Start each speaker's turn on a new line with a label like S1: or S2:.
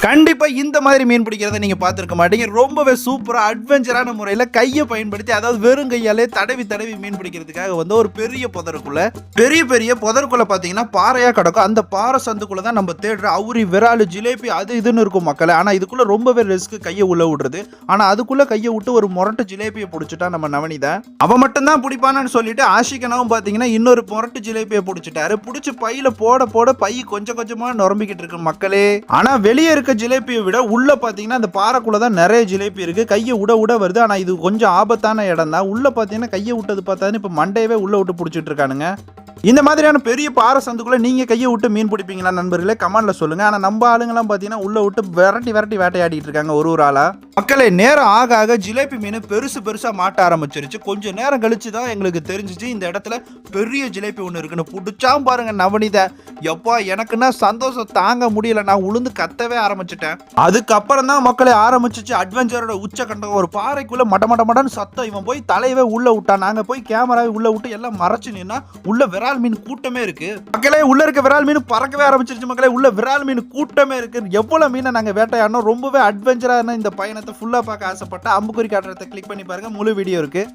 S1: கண்டிப்பா இந்த மாதிரி மீன் பிடிக்கிறத நீங்க பார்த்திருக்க மாட்டீங்க. ரொம்பவே சூப்பரா அட்வென்ச்சரான முறையில கையை பயன்படுத்தி, அதாவது வெறும் கையாலே தடவி தடவி மீன் பிடிக்கிறதுக்காக வந்து ஒரு பெரிய புதருக்குள்ள பாத்தீங்கன்னா பாறையா கிடக்கும். அந்த பாறை சந்துக்குள்ள தான் நம்ம தேடுற அவுரி, விராலு, ஜிலேபி அது இதுன்னு இருக்கும் மக்களே. ஆனா இதுக்குள்ள ரொம்பவே ரிஸ்க் கையை உள்ள விடுறது. ஆனா அதுக்குள்ள கையை விட்டு ஒரு முரட்டு ஜிலேபியை பிடிச்சிட்டா நம்ம நவனிதான். அவன் மட்டும் தான் பிடிப்பானு சொல்லிட்டு ஆஷிகனாவும் பாத்தீங்கன்னா இன்னொரு முரட்டு ஜிலேபியை பிடிச்சிட்டாரு. பிடிச்சி பையில போட போட பை கொஞ்சம் கொஞ்சமா நொரம்பிக்கிட்டு இருக்கு மக்களே. ஆனா வெளியே இருக்க ஜிலேபியை விட உள்ள பாத்தீங்கன்னா அந்த பாறைக்குள்ளதான் நிறைய ஜிலேபி இருக்கு. கையை விட வருது. ஆனா இது கொஞ்சம் ஆபத்தான இடம் தான். உள்ள பாத்தீங்கன்னா கையை விட்டது பார்த்தாலும் இப்ப மண்டையவே உள்ள விட்டு பிடிச்சிட்டு இருக்கானுங்க. இந்த மாதிரியான பெரிய பாறை சந்துக்குள்ள நீங்க கையை விட்டு மீன் பிடிப்பீங்களா நண்பர்களே? கமெண்ட்ல சொல்லுங்க. ஆனா நம்ம ஆளுங்கெல்லாம் பாத்தீங்கன்னா உள்ள விட்டு விரட்டி வேட்டையாடிட்டு இருக்காங்க ஒரு ஆளா. மக்களே, நேரம் ஆக ஆக ஜிலேபி மீன் பெருசா மாட்ட ஆரம்பிச்சிருச்சு. கொஞ்சம் நேரம் கழிச்சு தான் எங்களுக்கு தெரிஞ்சிச்சு இந்த இடத்துல பெரிய ஜிலேபி ஒன்று இருக்குன்னு. பிடிச்சா பாருங்க நவனித. எப்பா எனக்குன்னா சந்தோஷம் தாங்க முடியல. நான் உளுந்து கத்தவே ஆரம்பிச்சிட்டேன். அதுக்கப்புறம் தான் மக்களே ஆரம்பிச்சிச்சு அட்வென்ச்சரோட உச்சகண்டம். ஒரு பாறைக்குள்ள மடமடன்னு சத்தம். இவன் போய் தலையவே உள்ள விட்டான். நாங்க போய் கேமராவை உள்ள விட்டு எல்லாம் மறைச்சு நின்னா உள்ள விரால் மீன் கூட்டமே இருக்கு மக்களே. உள்ள இருக்க விரால் மீன் பறக்கவே ஆரம்பிச்சிருச்சு மக்களே. உள்ள விரால் மீன் கூட்டமே இருக்கு. எவ்வளவு மீனை நாங்க வேட்டையாடணும். ரொம்பவே அட்வென்ச்சரான இந்த பயணத்தை ஃபுல்லா பார்க்க ஆசைப்பட்ட அம்புக்குறி காட்டுறதை கிளிக் பண்ணி பாருங்க. முழு வீடியோ இருக்கு.